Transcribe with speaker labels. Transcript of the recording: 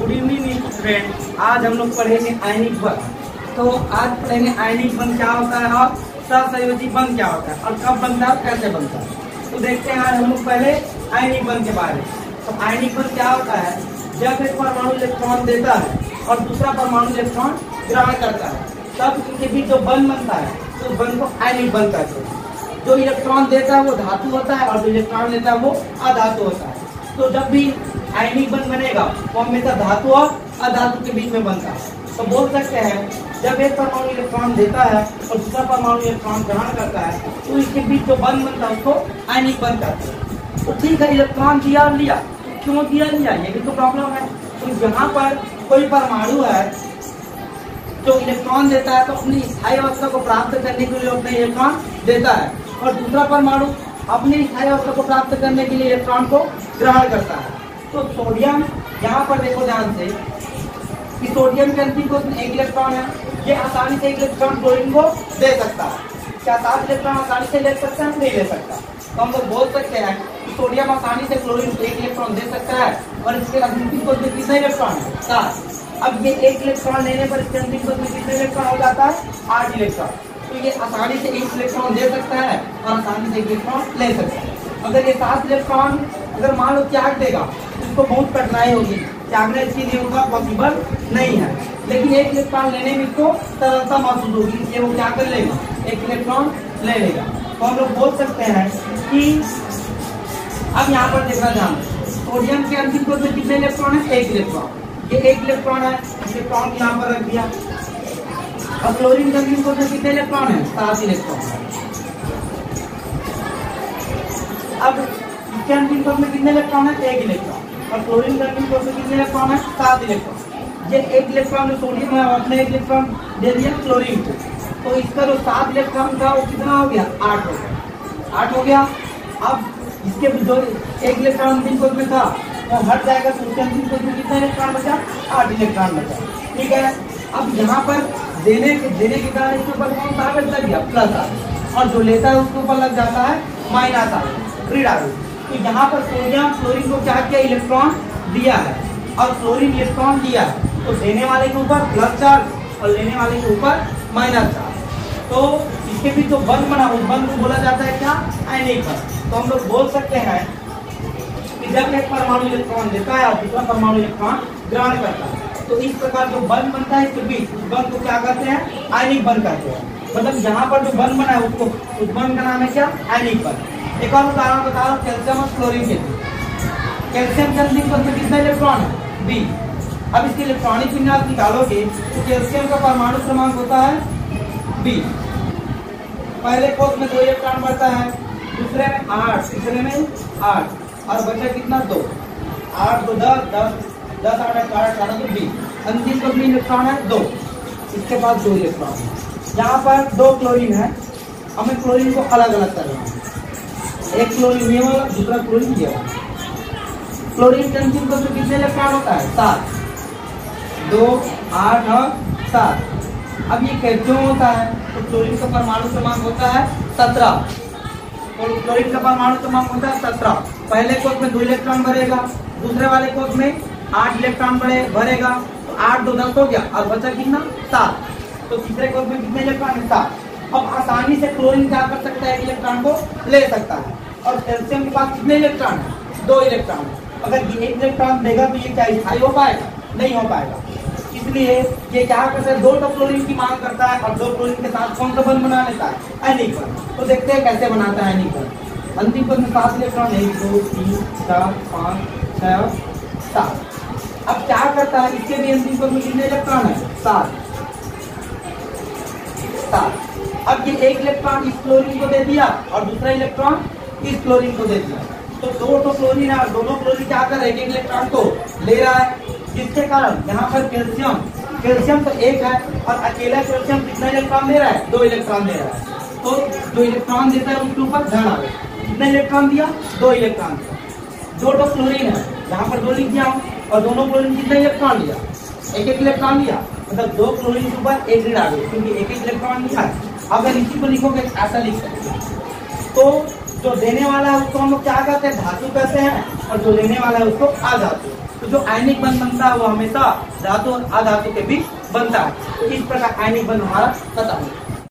Speaker 1: Good evening student. आज हम लोग पढ़ेंगे आयनिक बंध। तो आज पढ़ेंगे आयनिक बंध क्या होता है और सहसंयोजी बंध क्या होता है और कब बनता है और कैसे बनता है। तो देखते हैं आज हम लोग पहले आयनिक बंध के बारे में। तो आयनिक बंध क्या होता है, जब एक परमाणु इलेक्ट्रॉन देता है और दूसरा परमाणु इलेक्ट्रॉन ग्रहण करता है तब इनके बीच जो बंध बनता है तो बंध को आयनिक बंध कहते हैं। जो इलेक्ट्रॉन देता है वो धातु होता है और जो इलेक्ट्रॉन लेता है वो अधातु होता है। तो जब भी आयनिक बंध बनेगा वो हमेशा धातु और अधातु के बीच में बनता है। तो बोल सकते हैं जब एक परमाणु इलेक्ट्रॉन देता है और दूसरा परमाणु इलेक्ट्रॉन ग्रहण करता है तो इसके बीच जो बंध बनता है उसको आयनिक बंध कहते हैं। तो ठीक है, इलेक्ट्रॉन दिया और लिया, तो क्यों दिया लिया ये भी तो प्रॉब्लम है। तो यहाँ पर कोई परमाणु है जो इलेक्ट्रॉन देता है तो अपनी स्थायी अवस्था को प्राप्त करने के लिए अपने इलेक्ट्रॉन देता है और दूसरा परमाणु अपनी स्थायी अवस्था को प्राप्त करने के लिए इलेक्ट्रॉन को ग्रहण करता है। तो सोडियम, यहाँ पर देखो ध्यान से कि सोडियम के अंतिम कोश में एक इलेक्ट्रॉन है, ये आसानी से एक इलेक्ट्रॉन क्लोरीन को दे सकता है। क्या 7 इलेक्ट्रॉन आसानी से ले सकता है? नहीं ले सकता। तो हम लोग बोल सकते हैं कि सोडियम आसानी से क्लोरीन को 1 इलेक्ट्रॉन दे सकता है और इसके अंतिम कोश में कितने इलेक्ट्रॉन है? 7। अब ये 1 इलेक्ट्रॉन लेने पर इसके अंतिम कोश में कितने इलेक्ट्रॉन हो जाता है? 8 इलेक्ट्रॉन। तो ये आसानी से 1 इलेक्ट्रॉन दे सकता है और आसानी से 1 इलेक्ट्रॉन ले सकता है। अगर ये 7 इलेक्ट्रॉन अगर मान लो त्याग देगा तो बहुत कठिनाई होगी, त्यागना इसके लिए उनका पॉसिबल नहीं है। लेकिन 1 इलेक्ट्रॉन लेने में इसको सरलता महसूस होगी, इसलिए वो क्या कर लेगा? 1 इलेक्ट्रॉन ले लेगा। तो हम लोग बोल सकते हैं कि अब यहाँ पर देखना ध्यान, सोडियम के अंतिम कोश में कितने इलेक्ट्रॉन है? 1 इलेक्ट्रॉन। ये 1 इलेक्ट्रॉन है, इलेक्ट्रॉन यहाँ पर रख दिया। अब क्लोरीन के अंतिम कोश में कितने इलेक्ट्रॉन है? 7 इलेक्ट्रॉन। अब इसके अंतिम कोश में कितने इलेक्ट्रॉन है? 1 इलेक्ट्रॉन। और क्लोरीन के अंतिम कोश में कितने इलेक्ट्रॉन है? 7 इलेक्ट्रॉन। ये 1 इलेक्ट्रॉन जो सोडियम है अपने 1 इलेक्ट्रॉन दे दिया क्लोरीन को, तो इसका जो 7 इलेक्ट्रॉन था वो कितना हो गया? 8 हो गया। 8 हो गया। अब इसके जो 1 इलेक्ट्रॉन अंतिम कोश में था वो हट जाएगा, तो उसके अंतिम कोश में कितना इलेक्ट्रॉन बचा? 8 इलेक्ट्रॉन बचा। ठीक है। अब यहाँ पर देने के कारण इसके ऊपर कौन सा आवेश लग गया? प्लस आवेश। और जो लेता है उसके ऊपर लग जाता है माइनस आवेश, ऋण आवेश। तो यहाँ पर सोडियम क्लोरीन को क्या किया? इलेक्ट्रॉन दिया है और क्लोरीन इलेक्ट्रॉन दिया है, तो देने वाले के ऊपर प्लस चार्ज और लेने वाले के ऊपर माइनस चार्ज। तो इसके भी जो बंध बना उस बंध को बोला जाता है क्या? आयनिक बंध। तो हम लोग बोल सकते हैं कि जब एक परमाणु इलेक्ट्रॉन देता है और दूसरा परमाणु इलेक्ट्रॉन ग्रहण करता है तो इस प्रकार जो बंध बनता है इसके बीच, उस बंध को क्या कहते हैं? आयनिक बंध कहते हैं। मतलब यहाँ पर जो बंध बना है उसको, उस बंध का नाम है क्या? आयनिक बंध। एक और उदाहरण बताओ, कैल्शियम और क्लोरीन के बीच। कैल्शियम के अंतिम कोश में कितने इलेक्ट्रॉन है? 20। अब इसकी इलेक्ट्रॉनिक विन्यास निकालोगे तो कैल्शियम का परमाणु क्रमांक होता है 20। पहले कोश में 2 इलेक्ट्रॉन बढ़ता है, दूसरे में 8, तीसरे में 8 और बचा कितना? 2। 8 2 10 10 8 18 तो 20। अंतिम कोश में इलेक्ट्रॉन है 2, इसके बाद 2 इलेक्ट्रॉन है। यहाँ पर 2 क्लोरीन है, हमें क्लोरीन को अलग अलग करना है। एक क्लोरीन ये वाला, दूसरा क्लोरीन ये वाला। क्लोरीन के अंतिम कोश में कितने इलेक्ट्रॉन होता है? 7। 2 8 और 7। अब ये क्यों होता है? तो क्लोरीन का परमाणु क्रमांक होता है 17। तो क्लोरीन का परमाणु क्रमांक होता है 17। पहले कोश में 2 इलेक्ट्रॉन भरेगा, दूसरे वाले कोश में 8 इलेक्ट्रॉन भरेगा, तो 8 2 10 हो गया और बचा कितना? 7। तो तीसरे कोश में कितने इलेक्ट्रॉन है? 7। अब आसानी से क्लोरीन क्या कर सकता है? 1 इलेक्ट्रॉन को ले सकता है। और कैल्शियम के पास कितने इलेक्ट्रॉन है? 2 इलेक्ट्रॉन। अगर ये 1 इलेक्ट्रॉन देगा तो ये क्या स्थायी हो पाएगा? नहीं हो पाएगा। इसलिए ये क्या करता है? 2 क्लोरीन की मांग करता है और 2 क्लोरीन के साथ कौन सा बंध बना लेता है? आयनिक बंध। तो देखते हैं कैसे बनाता है आयनिक बंध। अंतिम कोश में 7 इलेक्ट्रॉन, 1 2 3 4 5 6 7। अब क्या करता है? इसके भी अंतिम कोश में कितने इलेक्ट्रॉन है? 7। अब ये 1 इलेक्ट्रॉन इस क्लोरीन को दे दिया और दूसरा इलेक्ट्रॉन इस क्लोरीन को दे दिया, तो 2 क्लोरीन है और दोनों क्लोरीन क्या कर रहे हैं? 1 इलेक्ट्रॉन को ले रहा है, जिसके कारण यहाँ पर कैल्शियम तो 1 है और अकेला कैल्शियम कितना इलेक्ट्रॉन दे रहा है? 2 इलेक्ट्रॉन दे रहा है। तो जो इलेक्ट्रॉन देता है उसके ऊपर धन आवे। कितना इलेक्ट्रॉन दिया? 2 इलेक्ट्रॉन दिया। 2 क्लोरीन है, यहाँ पर 2 लिख दिया और दोनों क्लोरीन कितना इलेक्ट्रॉन लिया? 1 इलेक्ट्रॉन लिया। मतलब 2 क्लोरीन के ऊपर 1 ऋण आ गई, क्योंकि 1 इलेक्ट्रॉन लिया है। अगर इसी को लिखोगे ऐसा लिख सकते हैं। तो जो देने वाला है उसको हम लोग क्या कहते हैं? धातु कहते हैं, और जो लेने वाला है उसको अधातु। तो जो आयनिक बंध बनता है वो हमेशा धातु और अधातु के बीच बनता है। तो इस प्रकार आयनिक बंध हमारा खत्म हो गया।